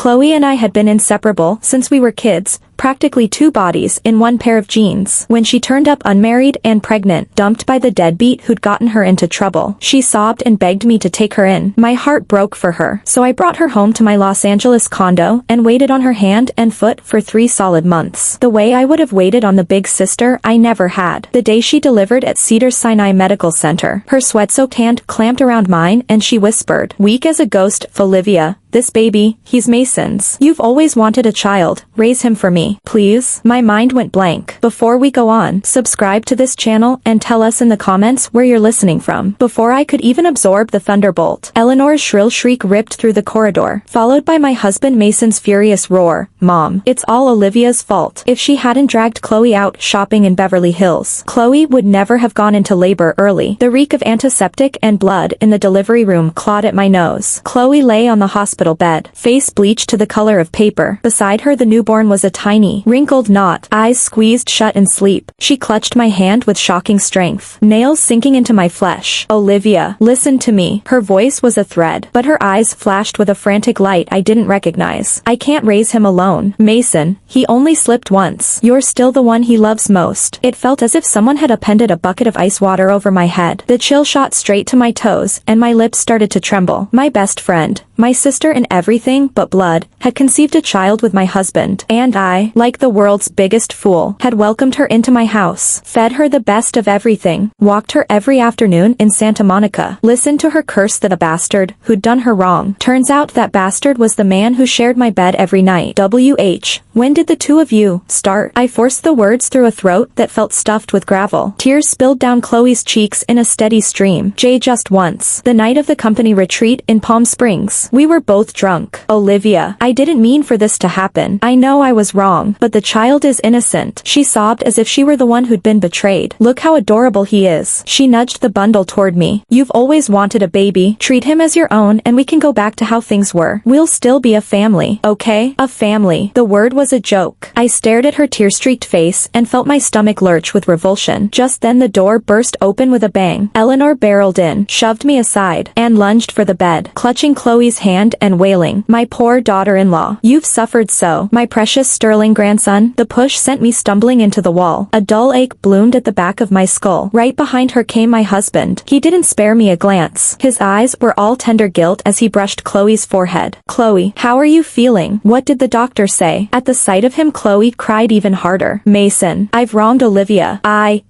Chloe and I had been inseparable since we were kids, practically two bodies in one pair of jeans. When she turned up unmarried and pregnant, dumped by the deadbeat who'd gotten her into trouble, she sobbed and begged me to take her in. My heart broke for her, so I brought her home to my Los Angeles condo and waited on her hand and foot for 3 solid months. The way I would have waited on the big sister I never had. The day she delivered at Cedars-Sinai Medical Center, her sweat-soaked hand clamped around mine and she whispered, weak as a ghost, Olivia, this baby, he's Mason's. You've always wanted a child, raise him for me, please. My mind went blank. Before we go on, subscribe to this channel and tell us in the comments where you're listening from. Before I could even absorb the thunderbolt, Eleanor's shrill shriek ripped through the corridor, followed by my husband Mason's furious roar, Mom, it's all Olivia's fault. If she hadn't dragged Chloe out shopping in Beverly Hills, Chloe would never have gone into labor early. The reek of antiseptic and blood in the delivery room clawed at my nose. Chloe lay on the hospital bed, face bleached to the color of paper. Beside her the newborn was a tiny, wrinkled knot, eyes squeezed shut in sleep. She clutched my hand with shocking strength, nails sinking into my flesh. Olivia, listen to me. Her voice was a thread, but her eyes flashed with a frantic light I didn't recognize. I can't raise him alone. Mason, he only slipped once. You're still the one he loves most. It felt as if someone had appended a bucket of ice water over my head. The chill shot straight to my toes, and my lips started to tremble. My best friend, my sister in everything but blood, had conceived a child with my husband, and I, like the world's biggest fool, had welcomed her into my house, fed her the best of everything, walked her every afternoon in Santa Monica, listened to her curse that a bastard who'd done her wrong. Turns out that bastard was the man who shared my bed every night. When did the two of you start? I forced the words through a throat that felt stuffed with gravel. Tears spilled down Chloe's cheeks in a steady stream. Just once. The night of the company retreat in Palm Springs. We were both drunk. Olivia, I didn't mean for this to happen. I know I was wrong, but the child is innocent. She sobbed as if she were the one who'd been betrayed. Look how adorable he is. She nudged the bundle toward me. You've always wanted a baby. Treat him as your own and we can go back to how things were. We'll still be a family, okay? A family. The word was a joke. I stared at her tear-streaked face and felt my stomach lurch with revulsion. Just then the door burst open with a bang. Eleanor barreled in, shoved me aside, and lunged for the bed, clutching Chloe's hand and wailing, my poor daughter-in-law. You've suffered so, my precious sterling grandson. The push sent me stumbling into the wall. A dull ache bloomed at the back of my skull. Right behind her came my husband. He didn't spare me a glance. His eyes were all tender guilt as he brushed Chloe's forehead. Chloe, how are you feeling? What did the doctor say? At the sight of him Chloe cried even harder. Mason, I've wronged Olivia.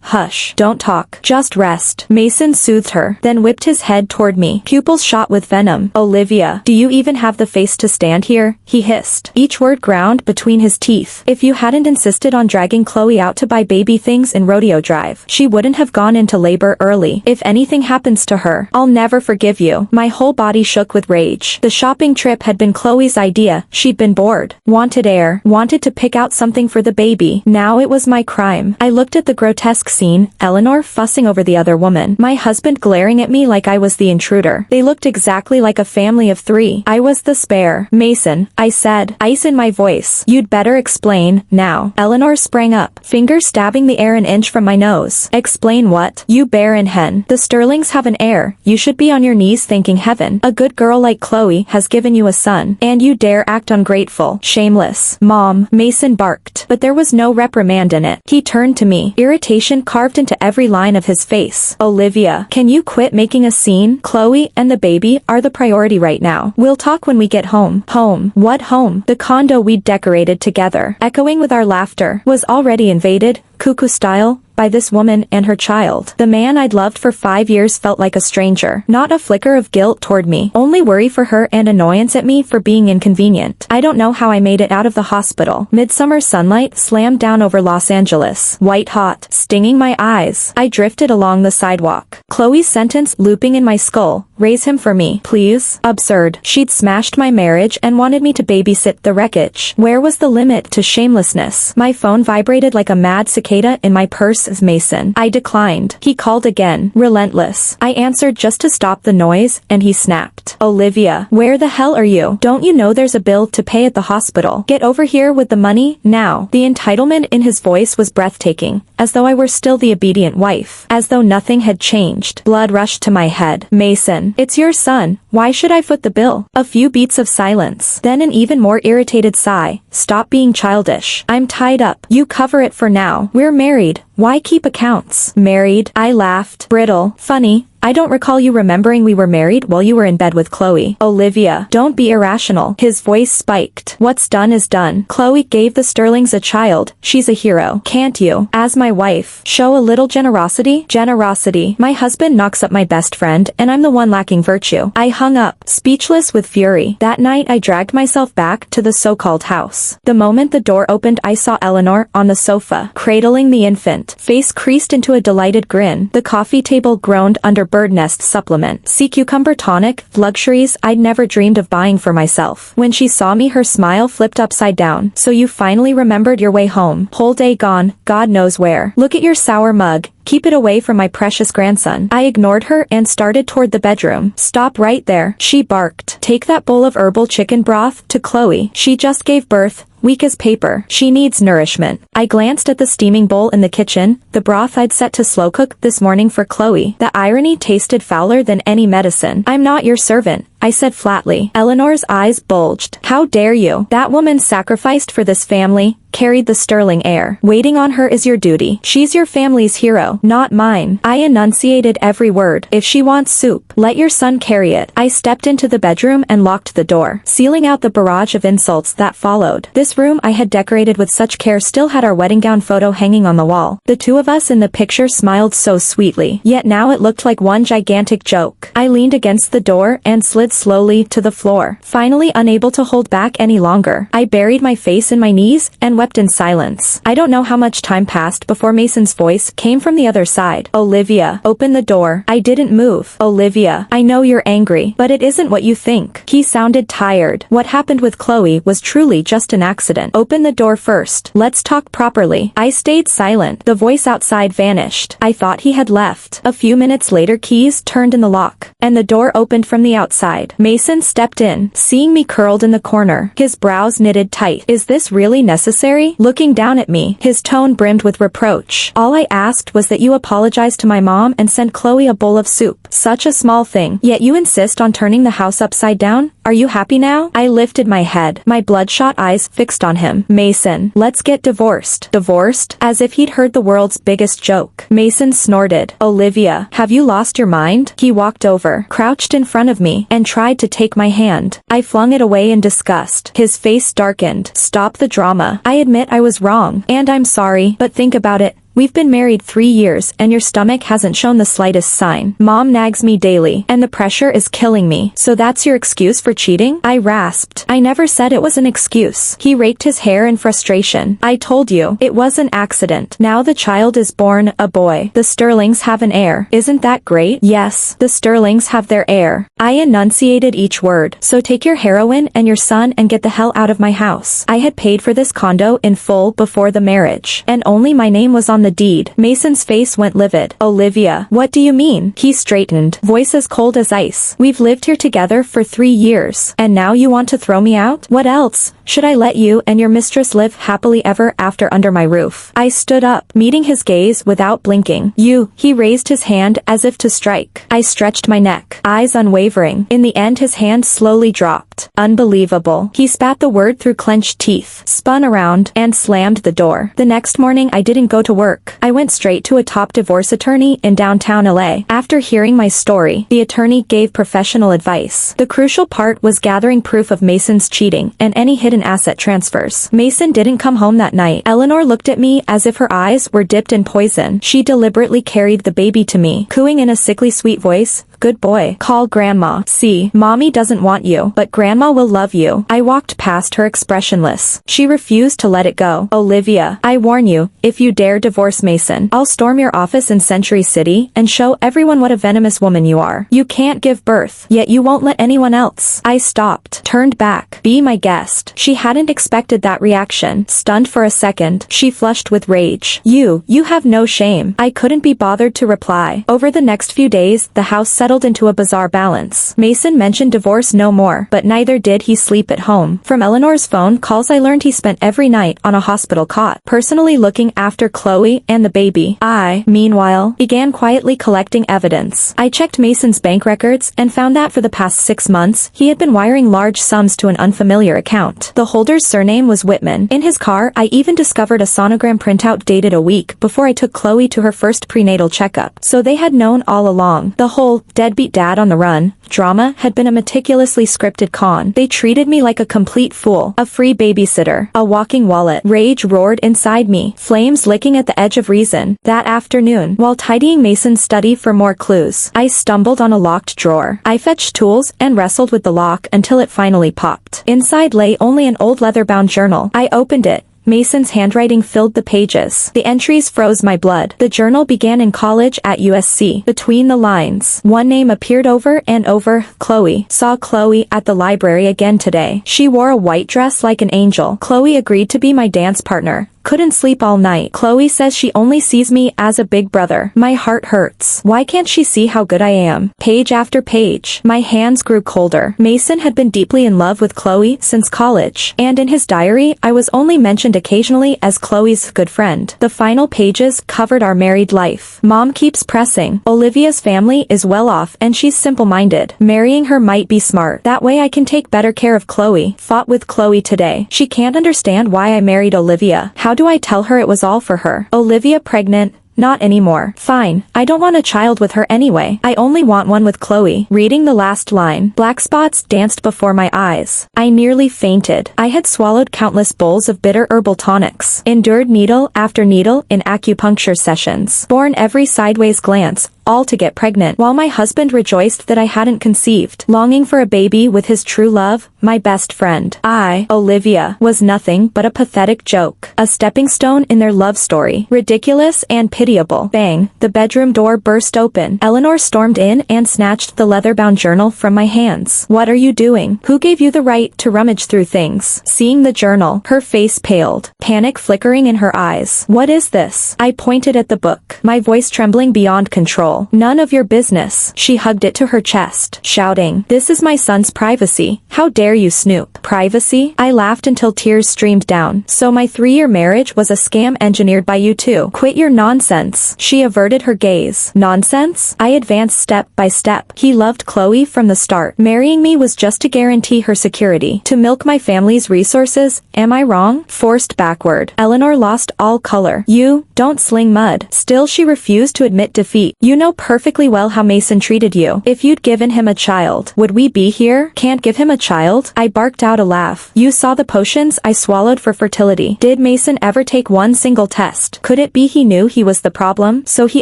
Hush, don't talk. Just rest. Mason soothed her, then whipped his head toward me, pupils shot with venom. Olivia, do you even have the face to stand here? He hissed, each word ground between his teeth. If you hadn't insisted on dragging Chloe out to buy baby things in Rodeo Drive, she wouldn't have gone into labor early. If anything happens to her, I'll never forgive you. My whole body shook with rage. The shopping trip had been Chloe's idea. She'd been bored, wanted air, wanted to pick out something for the baby. Now it was my crime. I looked at the grotesque scene, Eleanor fussing over the other woman, my husband glaring at me like I was the intruder. They looked exactly like a family of 3. I was the spare. Mason, I said, ice in my voice. You'd better explain, now. Eleanor sprang up, fingers stabbing the air an inch from my nose. Explain what? You barren hen. The Sterlings have an heir. You should be on your knees thanking heaven. A good girl like Chloe has given you a son, and you dare act ungrateful. Shameless. Mom, Mason barked, but there was no reprimand in it. He turned to me, irritation carved into every line of his face. Olivia, can you quit making a scene? Chloe and the baby are the priority right now. We'll talk when we get home. Home? What home? The condo we'd decorated together, echoing with our laughter, was already invaded, cuckoo style, by this woman and her child. The man I'd loved for 5 years felt like a stranger. Not a flicker of guilt toward me, only worry for her and annoyance at me for being inconvenient. I don't know how I made it out of the hospital. Midsummer sunlight slammed down over Los Angeles, white hot, stinging my eyes. I drifted along the sidewalk. Chloe's sentence looping in my skull, raise him for me, please. Absurd. She'd smashed my marriage and wanted me to babysit the wreckage. Where was the limit to shamelessness? My phone vibrated like a mad cicada cicada in my purse is Mason. I declined. He called again, relentless. I answered just to stop the noise, and he snapped. Olivia, where the hell are you? Don't you know there's a bill to pay at the hospital? Get over here with the money, now. The entitlement in his voice was breathtaking, as though I were still the obedient wife. As though nothing had changed. Blood rushed to my head. Mason, it's your son. Why should I foot the bill? A few beats of silence. Then an even more irritated sigh. Stop being childish. I'm tied up. You cover it for now. We're married. Why keep accounts? Married? I laughed. Brittle. Funny. I don't recall you remembering we were married while you were in bed with Chloe. Olivia, don't be irrational. His voice spiked. What's done is done. Chloe gave the Sterlings a child. She's a hero. Can't you, as my wife, show a little generosity? Generosity. My husband knocks up my best friend, and I'm the one lacking virtue. I hung up, speechless with fury. That night I dragged myself back to the so-called house. The moment the door opened, I saw Eleanor on the sofa, cradling the infant, face creased into a delighted grin. The coffee table groaned under bird nest supplement. Sea cucumber tonic, luxuries I'd never dreamed of buying for myself. When she saw me, her smile flipped upside down. So you finally remembered your way home. Whole day gone, God knows where. Look at your sour mug. Keep it away from my precious grandson. I ignored her and started toward the bedroom. Stop right there, she barked. Take that bowl of herbal chicken broth to Chloe. She just gave birth. Weak as paper. She needs nourishment. I glanced at the steaming bowl in the kitchen, the broth I'd set to slow cook this morning for Chloe. The irony tasted fouler than any medicine. I'm not your servant, I said flatly. Eleanor's eyes bulged. How dare you? That woman sacrificed for this family, carried the sterling heir. Waiting on her is your duty. She's your family's hero, not mine. I enunciated every word. If she wants soup, let your son carry it. I stepped into the bedroom and locked the door, sealing out the barrage of insults that followed. This room I had decorated with such care still had our wedding gown photo hanging on the wall. The two of us in the picture smiled so sweetly, yet now it looked like one gigantic joke. I leaned against the door and slid slowly to the floor, finally unable to hold back any longer. I buried my face in my knees and wept in silence. I don't know how much time passed before Mason's voice came from the other side. Olivia, open the door. I didn't move. Olivia, I know you're angry, but it isn't what you think. He sounded tired. What happened with Chloe was truly just an accident. Open the door first. Let's talk properly. I stayed silent. The voice outside vanished. I thought he had left. A few minutes later, keys turned in the lock, and the door opened from the outside. Mason stepped in, seeing me curled in the corner, his brows knitted tight. Is this really necessary? Looking down at me, his tone brimmed with reproach. All I asked was that you apologize to my mom and send Chloe a bowl of soup. Such a small thing, yet you insist on turning the house upside down? Are you happy now? I lifted my head, my bloodshot eyes fixed on him. Mason, let's get divorced. Divorced? As if he'd heard the world's biggest joke. Mason snorted. Olivia, have you lost your mind? He walked over, crouched in front of me, and tried to take my hand. I flung it away in disgust. His face darkened. Stop the drama. I admit I was wrong, and I'm sorry, but think about it. We've been married 3 years and your stomach hasn't shown the slightest sign. Mom nags me daily, and the pressure is killing me. So that's your excuse for cheating? I rasped. I never said it was an excuse. He raked his hair in frustration. I told you, it was an accident. Now the child is born, a boy. The Sterlings have an heir. Isn't that great? Yes, the Sterlings have their heir. I enunciated each word. So take your heroin and your son and get the hell out of my house. I had paid for this condo in full before the marriage, and only my name was on the deed. Mason's face went livid. Olivia, what do you mean? He straightened, voice as cold as ice. We've lived here together for 3 years, and now you want to throw me out? What else? Should I let you and your mistress live happily ever after under my roof? I stood up, meeting his gaze without blinking. You, he raised his hand as if to strike. I stretched my neck, eyes unwavering. In the end his hand slowly dropped. Unbelievable. He spat the word through clenched teeth, spun around, and slammed the door. The next morning I didn't go to work. I went straight to a top divorce attorney in downtown LA. After hearing my story, the attorney gave professional advice. The crucial part was gathering proof of Mason's cheating and any hidden asset transfers. Mason didn't come home that night. Eleanor looked at me as if her eyes were dipped in poison. She deliberately carried the baby to me, cooing in a sickly sweet voice, Good boy. Call grandma. See, mommy doesn't want you, but grandma will love you. I walked past her expressionless. She refused to let it go. Olivia, I warn you, if you dare divorce Mason, I'll storm your office in Century City and show everyone what a venomous woman you are. You can't give birth, yet you won't let anyone else. I stopped, turned back. Be my guest. She hadn't expected that reaction. Stunned for a second, she flushed with rage. You have no shame. I couldn't be bothered to reply. Over the next few days, the house settled into a bizarre balance. Mason mentioned divorce no more, but neither did he sleep at home. From Eleanor's phone calls I learned he spent every night on a hospital cot, personally looking after Chloe and the baby. I, meanwhile, began quietly collecting evidence. I checked Mason's bank records and found that for the past 6 months, he had been wiring large sums to an unfamiliar account. The holder's surname was Whitman. In his car, I even discovered a sonogram printout dated a week before I took Chloe to her first prenatal checkup. So they had known all along. The whole deadbeat dad on the run drama had been a meticulously scripted con. They treated me like a complete fool, a free babysitter, a walking wallet. Rage roared inside me, flames licking at the edge of reason. That afternoon, while tidying Mason's study for more clues, I stumbled on a locked drawer. I fetched tools and wrestled with the lock until it finally popped. Inside lay only an old leather-bound journal. I opened it. Mason's handwriting filled the pages. The entries froze my blood. The journal began in college at USC. Between the lines, one name appeared over and over. Chloe. Saw Chloe at the library again today. She wore a white dress like an angel. Chloe agreed to be my dance partner. Couldn't sleep all night. Chloe says she only sees me as a big brother. My heart hurts. Why can't she see how good I am? Page after page. My hands grew colder. Mason had been deeply in love with Chloe since college, and in his diary, I was only mentioned occasionally as Chloe's good friend. The final pages covered our married life. Mom keeps pressing. Olivia's family is well off and she's simple-minded. Marrying her might be smart. That way I can take better care of Chloe. Fought with Chloe today. She can't understand why I married Olivia. How do I tell her it was all for her? Olivia pregnant? Not anymore. Fine, I don't want a child with her anyway. I only want one with Chloe. Reading the last line, black spots danced before my eyes. I nearly fainted. I had swallowed countless bowls of bitter herbal tonics, endured needle after needle in acupuncture sessions, borne every sideways glance, all to get pregnant, while my husband rejoiced that I hadn't conceived, longing for a baby with his true love, my best friend. I, Olivia, was nothing but a pathetic joke, a stepping stone in their love story, ridiculous and pitiable. Bang, the bedroom door burst open. Eleanor stormed in and snatched the leather-bound journal from my hands. What are you doing? Who gave you the right to rummage through things? Seeing the journal, her face paled, panic flickering in her eyes. What is this? I pointed at the book, my voice trembling beyond control. None of your business. She hugged it to her chest, shouting, "This is my son's privacy. How dare you snoop?" Privacy? I laughed until tears streamed down. So my 3-year marriage was a scam engineered by you two. Quit your nonsense. She averted her gaze. Nonsense? I advanced step by step. He loved Chloe from the start. Marrying me was just to guarantee her security, to milk my family's resources. Am I wrong? Forced backward. Eleanor lost all color. You don't sling mud. Still she refused to admit defeat. You know perfectly well how Mason treated you. If you'd given him a child, would we be here? Can't give him a child? I barked out a laugh. You saw the potions I swallowed for fertility. Did Mason ever take one single test? Could it be he knew he was the problem, so he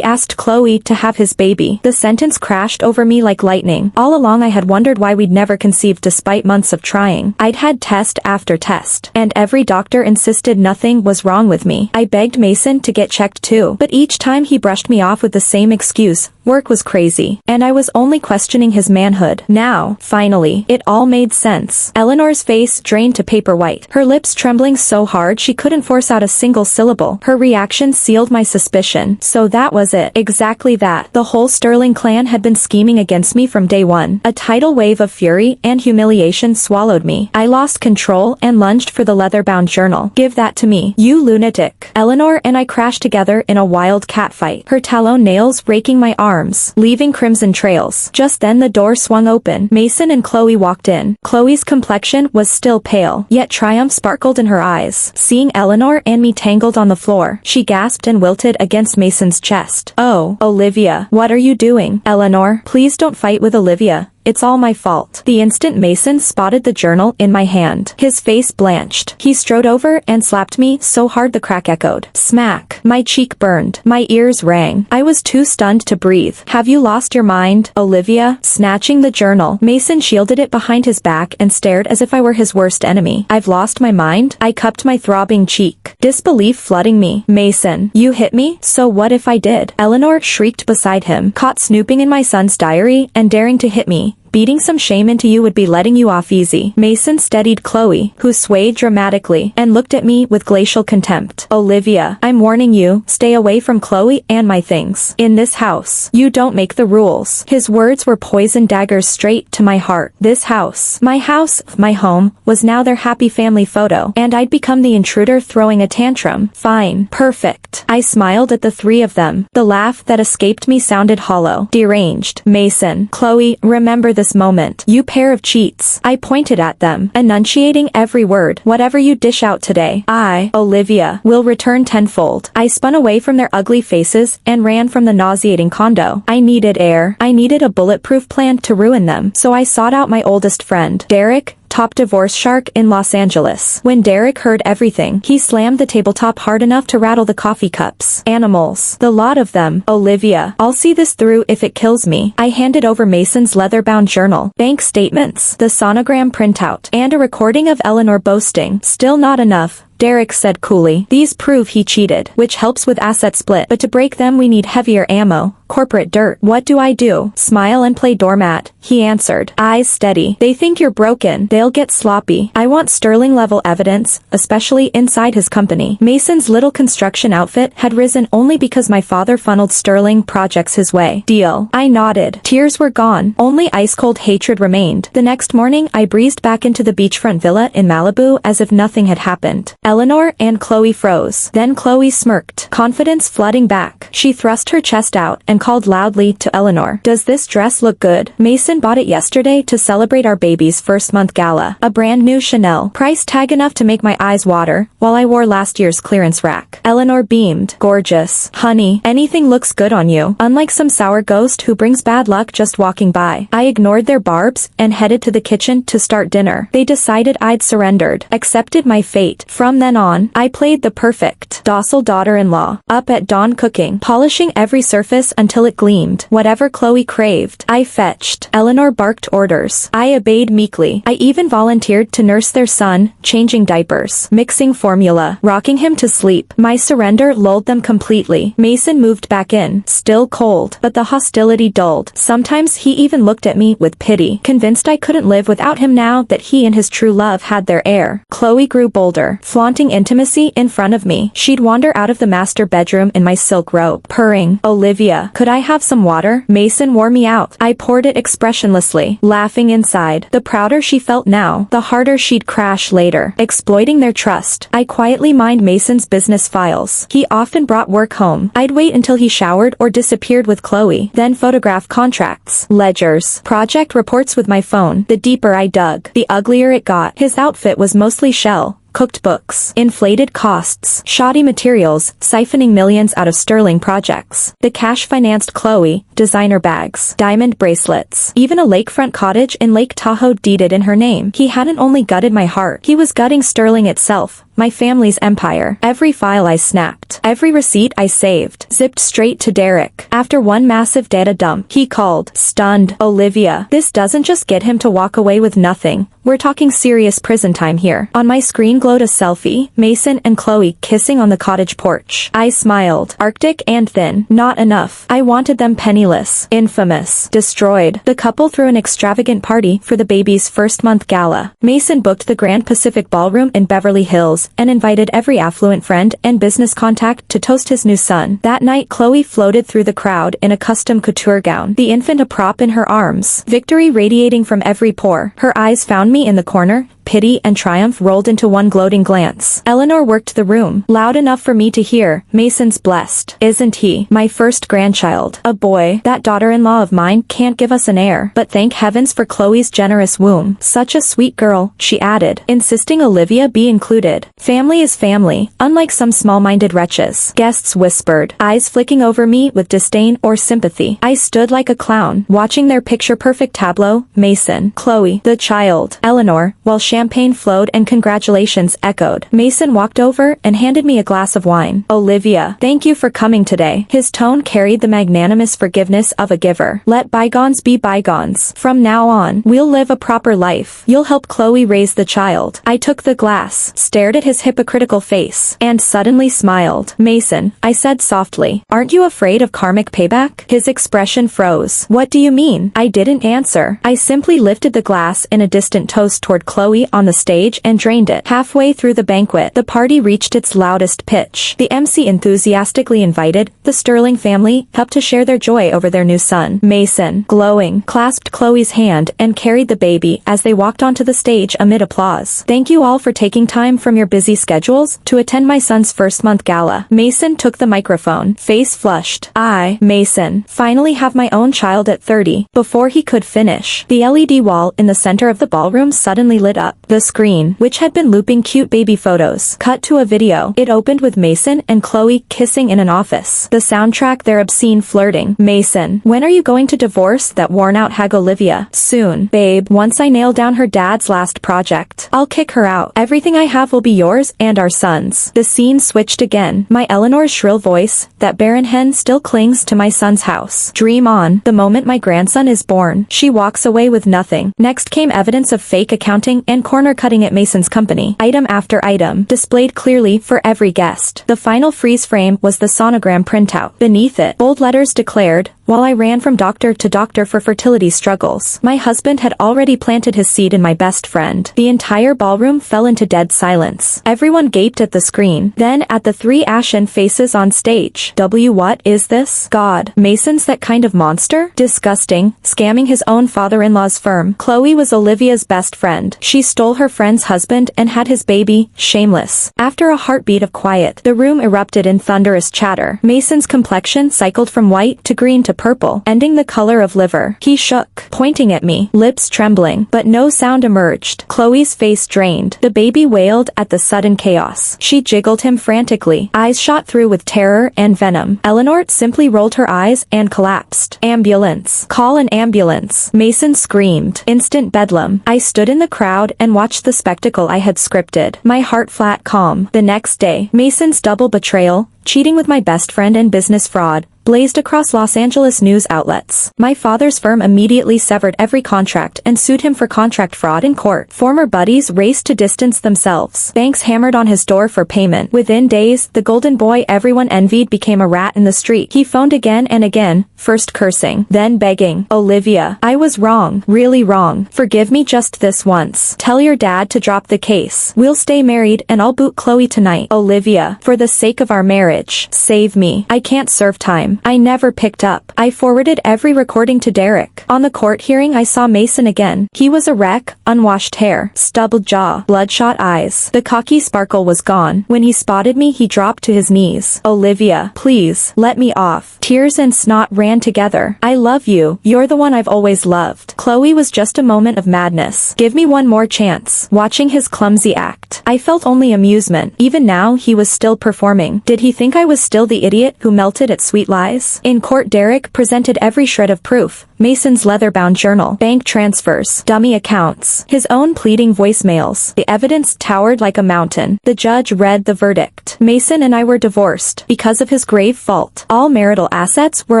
asked Chloe to have his baby? The sentence crashed over me like lightning. All along I had wondered why we'd never conceived despite months of trying. I'd had test after test, and every doctor insisted nothing was wrong with me. I begged Mason to get checked too, but each time he brushed me off with the same excuse. Work was crazy, and I was only questioning his manhood. Now, finally, it all made sense. Eleanor's face drained to paper white, her lips trembling so hard she couldn't force out a single syllable. Her reaction sealed my suspicion. So that was it. Exactly that. The whole Sterling clan had been scheming against me from day one. A tidal wave of fury and humiliation swallowed me. I lost control and lunged for the leather-bound journal. Give that to me, you lunatic. Eleanor and I crashed together in a wild catfight, her talon nails raking my arms, leaving crimson trails. Just then the door swung open. Mason and Chloe walked in. Chloe's complexion was still pale, yet triumph sparkled in her eyes. Seeing Eleanor and me tangled on the floor, she gasped and wilted against Mason's chest. "Oh, Olivia, what are you doing?" "Eleanor, please don't fight with Olivia. it's all my fault. The instant Mason spotted the journal in my hand, his face blanched. He strode over and slapped me so hard the crack echoed. Smack. My cheek burned. My ears rang. I was too stunned to breathe. Have you lost your mind, Olivia? Snatching the journal, Mason shielded it behind his back and stared as if I were his worst enemy. I've lost my mind? I cupped my throbbing cheek, disbelief flooding me. Mason, you hit me? So what if I did? Eleanor shrieked beside him, caught snooping in my son's diary and daring to hit me. Beating some shame into you would be letting you off easy. Mason steadied Chloe, who swayed dramatically, and looked at me with glacial contempt. Olivia, I'm warning you, stay away from Chloe and my things. In this house, you don't make the rules. His words were poison daggers straight to my heart. This house, my home, was now their happy family photo, and I'd become the intruder throwing a tantrum. Fine. Perfect. I smiled at the three of them. The laugh that escaped me sounded hollow. Deranged. Mason, Chloe, remember this moment. You pair of cheats. I pointed at them, enunciating every word. Whatever you dish out today, I, Olivia, will return tenfold. I spun away from their ugly faces and ran from the nauseating condo. I needed air. I needed a bulletproof plan to ruin them, so I sought out my oldest friend, Derek, top divorce shark in Los Angeles. When Derek heard everything, he slammed the tabletop hard enough to rattle the coffee cups. Animals. The lot of them. Olivia, I'll see this through if it kills me. I handed over Mason's leather-bound journal, bank statements, the sonogram printout, and a recording of Eleanor boasting. Still not enough, Derek said coolly. These prove he cheated, which helps with asset split, but to break them we need heavier ammo. Corporate dirt. What do I do? Smile and play doormat, he answered, eyes steady. They think you're broken. They'll get sloppy. I want sterling-level evidence, especially inside his company. Mason's little construction outfit had risen only because my father funneled sterling projects his way. Deal. I nodded. Tears were gone. Only ice-cold hatred remained. The next morning I breezed back into the beachfront villa in Malibu as if nothing had happened. Eleanor and Chloe froze. Then Chloe smirked, confidence flooding back. She thrust her chest out and called loudly to Eleanor. Does this dress look good? Mason bought it yesterday to celebrate our baby's first month gala. A brand new Chanel. Price tag enough to make my eyes water, while I wore last year's clearance rack. Eleanor beamed. Gorgeous. Honey, anything looks good on you. Unlike some sour ghost who brings bad luck just walking by. I ignored their barbs and headed to the kitchen to start dinner. They decided I'd surrendered, accepted my fate. From then on, I played the perfect, docile daughter-in-law. Up at dawn cooking, polishing every surface until it gleamed. Whatever Chloe craved, I fetched. Eleanor barked orders. I obeyed meekly. I even volunteered to nurse their son, changing diapers, mixing formula, rocking him to sleep. My surrender lulled them completely. Mason moved back in, still cold, but the hostility dulled. Sometimes he even looked at me with pity, convinced I couldn't live without him now that he and his true love had their heir. Chloe grew bolder, flaunting intimacy in front of me. She'd wander out of the master bedroom in my silk robe, purring, Olivia, could I have some water? Mason wore me out. I poured it expressionlessly, laughing inside. The prouder she felt now, the harder she'd crash later. Exploiting their trust, I quietly mined Mason's business files. He often brought work home. I'd wait until he showered or disappeared with Chloe, then photograph contracts, ledgers, project reports with my phone. The deeper I dug, the uglier it got. His outfit was mostly shell. Cooked books, inflated costs, shoddy materials, siphoning millions out of sterling projects. The cash-financed Chloe, designer bags, diamond bracelets, even a lakefront cottage in Lake Tahoe deeded in her name. He hadn't only gutted my heart, he was gutting sterling itself, my family's empire. Every file I snapped, every receipt I saved, zipped straight to Derek. After one massive data dump, he called, stunned, Olivia, this doesn't just get him to walk away with nothing. We're talking serious prison time here. On my screen glowed a selfie, Mason and Chloe kissing on the cottage porch. I smiled. Arctic and thin. Not enough. I wanted them penniless, infamous, destroyed. The couple threw an extravagant party for the baby's first-month gala. Mason booked the Grand Pacific Ballroom in Beverly Hills and invited every affluent friend and business contact to toast his new son. That night Chloe floated through the crowd in a custom couture gown, the infant a prop in her arms, victory radiating from every pore. Her eyes found me in the corner, pity and triumph rolled into one gloating glance. Eleanor worked the room, loud enough for me to hear. Mason's blessed, isn't he? My first grandchild. A boy. That daughter-in-law of mine can't give us an heir. But thank heavens for Chloe's generous womb. Such a sweet girl, she added, insisting Olivia be included. Family is family, unlike some small-minded wretches. Guests whispered, eyes flicking over me with disdain or sympathy. I stood like a clown, watching their picture-perfect tableau. Mason, Chloe, the child, Eleanor, while champagne flowed and congratulations echoed. Mason walked over and handed me a glass of wine. Olivia, thank you for coming today. His tone carried the magnanimous forgiveness of a giver. Let bygones be bygones. From now on, we'll live a proper life. You'll help Chloe raise the child. I took the glass, stared at his hypocritical face, and suddenly smiled. Mason, I said softly, aren't you afraid of karmic payback? His expression froze. What do you mean? I didn't answer. I simply lifted the glass in a distant toast toward Chloe on the stage and drained it. Halfway through the banquet, the party reached its loudest pitch. The MC enthusiastically invited the Sterling family up to share their joy over their new son. Mason, glowing, clasped Chloe's hand and carried the baby as they walked onto the stage amid applause. Thank you all for taking time from your busy schedules to attend my son's first-month gala. Mason took the microphone, face flushed. I, Mason, finally have my own child at 30. Before he could finish, the LED wall in the center of the ballroom suddenly lit up. The screen, which had been looping cute baby photos, cut to a video. It opened with Mason and Chloe kissing in an office. The soundtrack, their obscene flirting. Mason, when are you going to divorce that worn-out hag Olivia? Soon, babe. Once I nail down her dad's last project, I'll kick her out. Everything I have will be yours and our son's. The scene switched again. My Eleanor's shrill voice, that barren hen still clings to my son's house. Dream on. The moment my grandson is born, she walks away with nothing. Next came evidence of fake accounting and corner-cutting at Mason's company. Item after item, displayed clearly for every guest. The final freeze frame was the sonogram printout. Beneath it, bold letters declared, while I ran from doctor to doctor for fertility struggles, my husband had already planted his seed in my best friend. The entire ballroom fell into dead silence. Everyone gaped at the screen, then at the three ashen faces on stage. What is this? God, Mason's that kind of monster? Disgusting, scamming his own father-in-law's firm. Chloe was Olivia's best friend. She stole her friend's husband and had his baby. Shameless. After a heartbeat of quiet, the room erupted in thunderous chatter. Mason's complexion cycled from white to green to purple, ending the color of liver. He shook, pointing at me, lips trembling, but no sound emerged. Chloe's face drained. The baby wailed at the sudden chaos. She jiggled him frantically, eyes shot through with terror and venom. Eleanor simply rolled her eyes and collapsed. Ambulance. Call an ambulance. Mason screamed. Instant bedlam. I stood in the crowd and watched the spectacle I had scripted, my heart flat calm. The next day, Mason's double betrayal, cheating with my best friend and business fraud, blazed across Los Angeles news outlets. My father's firm immediately severed every contract and sued him for contract fraud in court. Former buddies raced to distance themselves. Banks hammered on his door for payment. Within days, the golden boy everyone envied became a rat in the street. He phoned again and again, first cursing, then begging. Olivia, I was wrong, really wrong. Forgive me just this once. Tell your dad to drop the case. We'll stay married and I'll boot Chloe tonight. Olivia, for the sake of our marriage, save me. I can't serve time. I never picked up. I forwarded every recording to Derek. On the court hearing I saw Mason again. He was a wreck, unwashed hair, stubbled jaw, bloodshot eyes. The cocky sparkle was gone. When he spotted me he dropped to his knees. Olivia, please, let me off. Tears and snot ran together. I love you. You're the one I've always loved. Chloe was just a moment of madness. Give me one more chance. Watching his clumsy act, I felt only amusement. Even now he was still performing. Did he think I was still the idiot who melted at sweet lies? In court Derek presented every shred of proof. Mason's leather-bound journal, bank transfers, dummy accounts, his own pleading voicemails. The evidence towered like a mountain. The judge read the verdict. Mason and I were divorced because of his grave fault. All marital assets were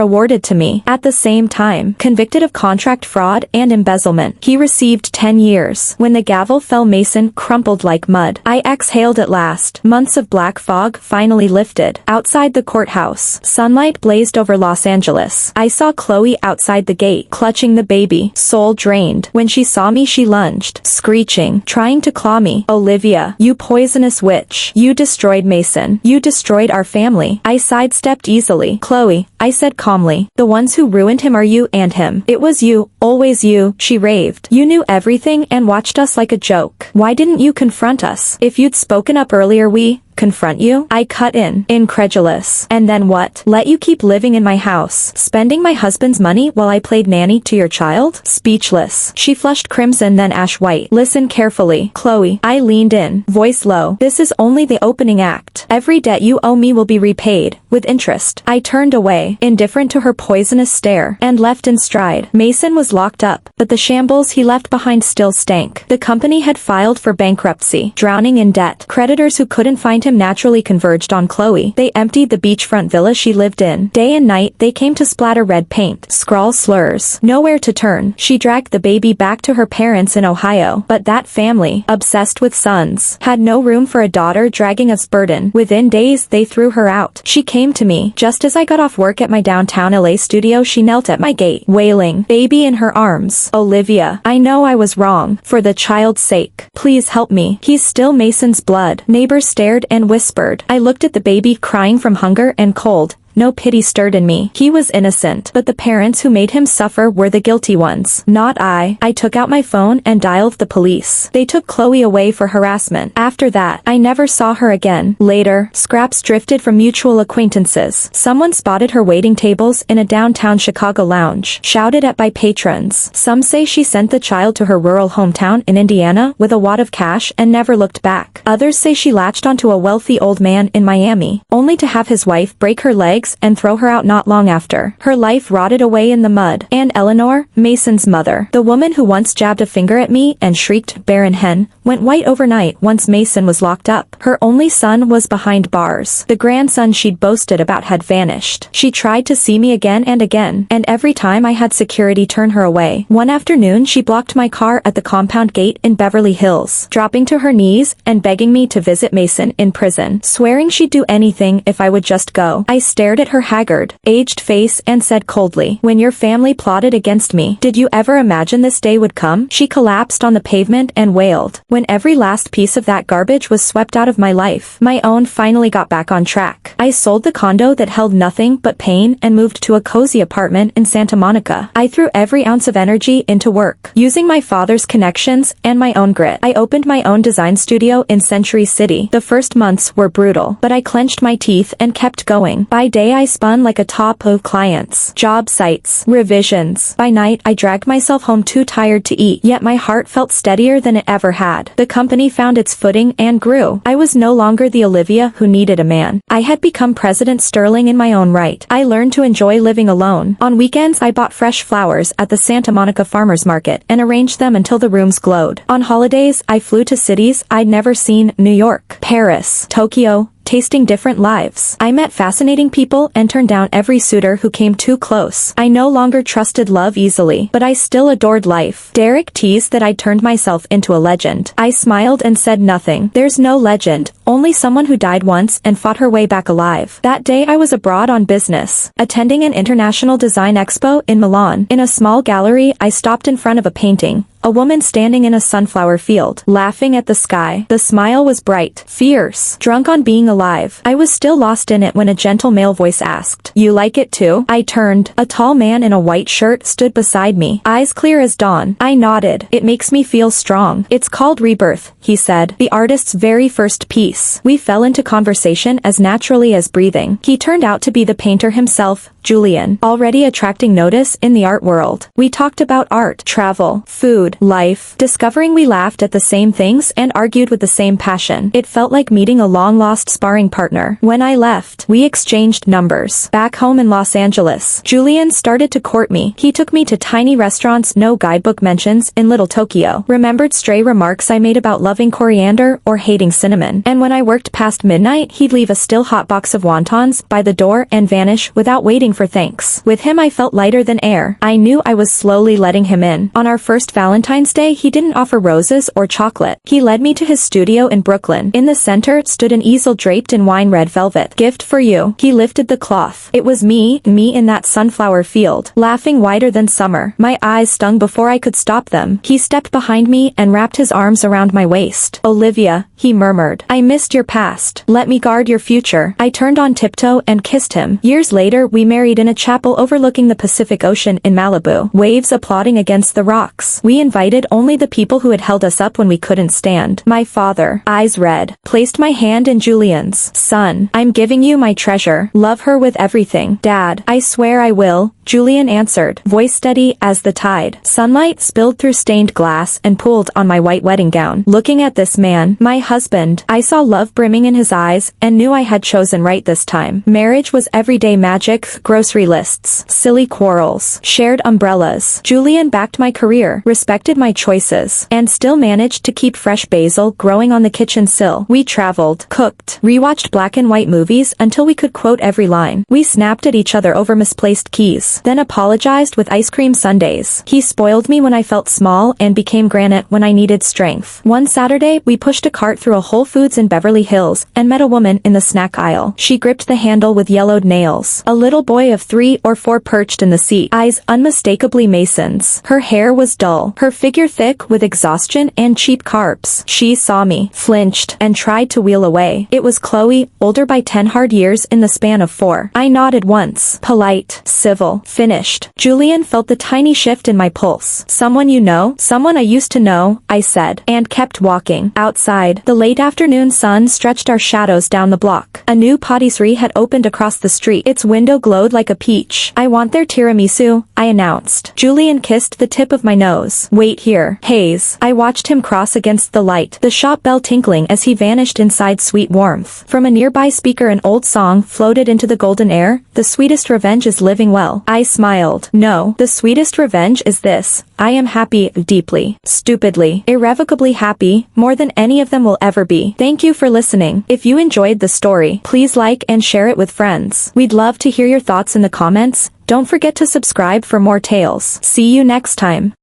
awarded to me. At the same time, convicted of contract fraud and embezzlement, he received 10 years. When the gavel fell, Mason crumpled like mud. I exhaled at last. Months of black fog finally lifted. Outside the courthouse, sunlight blazed blazed over Los Angeles. I saw Chloe outside the gate, clutching the baby, soul drained. When she saw me she lunged, screeching, trying to claw me. Olivia, you poisonous witch. You destroyed Mason. You destroyed our family. I sidestepped easily. Chloe, I said calmly, the ones who ruined him are you and him. It was you, always you, she raved. You knew everything and watched us like a joke. Why didn't you confront us? If you'd spoken up earlier confront you? I cut in, incredulous. And then what? Let you keep living in my house, spending my husband's money while I played nanny to your child? Speechless. She flushed crimson then ash white. Listen carefully, Chloe. I leaned in, voice low. This is only the opening act. Every debt you owe me will be repaid, with interest. I turned away, indifferent to her poisonous stare, and left in stride. Mason was locked up, but the shambles he left behind still stank. The company had filed for bankruptcy, drowning in debt. Creditors who couldn't find him naturally converged on Chloe. They emptied the beachfront villa she lived in. Day and night they came to splatter red paint, scrawl slurs. Nowhere to turn. She dragged the baby back to her parents in Ohio, but that family, obsessed with sons, had no room for a daughter dragging a burden. Within days they threw her out. She came to me. Just as I got off work at my downtown LA studio she knelt at my gate, wailing, baby in her arms. Olivia, I know I was wrong. For the child's sake, please help me. He's still Mason's blood. Neighbors stared and whispered. I looked at the baby crying from hunger and cold. No pity stirred in me. He was innocent, but the parents who made him suffer were the guilty ones, not I. I took out my phone and dialed the police. They took Chloe away for harassment. After that, I never saw her again. Later, scraps drifted from mutual acquaintances. Someone spotted her waiting tables in a downtown Chicago lounge, shouted at by patrons. Some say she sent the child to her rural hometown in Indiana with a wad of cash and never looked back. Others say she latched onto a wealthy old man in Miami, only to have his wife break her leg and throw her out not long after. Her life rotted away in the mud. And Eleanor, Mason's mother, the woman who once jabbed a finger at me and shrieked barren hen, went white overnight once Mason was locked up. Her only son was behind bars. The grandson she'd boasted about had vanished. She tried to see me again, and every time I had security turn her away. One afternoon she blocked my car at the compound gate in Beverly Hills, dropping to her knees and begging me to visit Mason in prison, swearing she'd do anything if I would just go. I stared at her haggard, aged face and said coldly, when your family plotted against me, did you ever imagine this day would come? She collapsed on the pavement and wailed. When every last piece of that garbage was swept out of my life, my own finally got back on track. I sold the condo that held nothing but pain and moved to a cozy apartment in Santa Monica. I threw every ounce of energy into work, using my father's connections and my own grit. I opened my own design studio in Century City. The first months were brutal, but I clenched my teeth and kept going. By day I spun like a top of clients, job sites, revisions. By night I dragged myself home too tired to eat, yet my heart felt steadier than it ever had. The company found its footing and grew. I was no longer the Olivia who needed a man. I had become President Sterling in my own right. I learned to enjoy living alone. On weekends I bought fresh flowers at the Santa Monica Farmers Market and arranged them until the rooms glowed. On holidays I flew to cities I'd never seen, New York, Paris, Tokyo, tasting different lives. I met fascinating people and turned down every suitor who came too close. I no longer trusted love easily, but I still adored life. Derek teased that I'd turned myself into a legend. I smiled and said nothing. There's no legend, only someone who died once and fought her way back alive. That day I was abroad on business, attending an international design expo in Milan. In a small gallery I stopped in front of a painting. A woman standing in a sunflower field, laughing at the sky. The smile was bright, fierce, drunk on being alive. I was still lost in it when a gentle male voice asked, "You like it too?" I turned. A tall man in a white shirt stood beside me, eyes clear as dawn. I nodded. "It makes me feel strong. It's called Rebirth," he said, "the artist's very first piece." We fell into conversation as naturally as breathing. He turned out to be the painter himself, Julian, already attracting notice in the art world. We talked about art, travel, food, life, discovering we laughed at the same things and argued with the same passion. It felt like meeting a long-lost sparring partner. When I left, we exchanged numbers. Back home in Los Angeles, Julian started to court me. He took me to tiny restaurants no guidebook mentions in Little Tokyo, remembered stray remarks I made about loving coriander or hating cinnamon, and when I worked past midnight, he'd leave a still hot box of wontons by the door and vanish without waiting for thanks. With him I felt lighter than air. I knew I was slowly letting him in. On our first Valentine's Day, he didn't offer roses or chocolate. He led me to his studio in Brooklyn. In the center stood an easel draped in wine red velvet. "Gift for you." He lifted the cloth. It was me in that sunflower field, laughing whiter than summer. My eyes stung before I could stop them. He stepped behind me and wrapped his arms around my waist. "Olivia," he murmured, "I missed your past. Let me guard your future." I turned on tiptoe and kissed him. Years later, we married in a chapel overlooking the Pacific Ocean in Malibu, waves applauding against the rocks. We invited only the people who had held us up when we couldn't stand. My father, eyes red, placed my hand in Julian's. "Son, I'm giving you my treasure. Love her with everything." "Dad, I swear I will," Julian answered, voice steady as the tide. Sunlight spilled through stained glass and pooled on my white wedding gown. Looking at this man, my husband, I saw love brimming in his eyes and knew I had chosen right this time. Marriage was everyday magic, grocery lists, silly quarrels, shared umbrellas. Julian backed my career, respected my choices, and still managed to keep fresh basil growing on the kitchen sill. We traveled, cooked, rewatched black and white movies until we could quote every line. We snapped at each other over misplaced keys, then apologized with ice cream sundaes. He spoiled me when I felt small and became granite when I needed strength. One Saturday, we pushed a cart through a Whole Foods in Beverly Hills and met a woman in the snack aisle. She gripped the handle with yellowed nails. A little boy of 3 or 4 perched in the seat, eyes unmistakably Mason's. Her hair was dull, her figure thick with exhaustion and cheap carbs. She saw me, flinched, and tried to wheel away. It was Chloe, older by 10 hard years in the span of 4. I nodded once. Polite, civil, finished. Julian felt the tiny shift in my pulse. "Someone you know?" "Someone I used to know," I said, and kept walking. Outside, the late afternoon sun stretched our shadows down the block. A new patisserie had opened across the street. Its window glowed like a peach. "I want their tiramisu," I announced. Julian kissed the tip of my nose. "Wait here." Haze. I watched him cross against the light, the shop bell tinkling as he vanished inside sweet warmth. From a nearby speaker an old song floated into the golden air. "The sweetest revenge is living well." I smiled. "No, the sweetest revenge is this. I am happy, deeply, stupidly, irrevocably happy, more than any of them will ever be." Thank you for listening. If you enjoyed the story, please like and share it with friends. We'd love to hear your thoughts in the comments. Don't forget to subscribe for more tales. See you next time.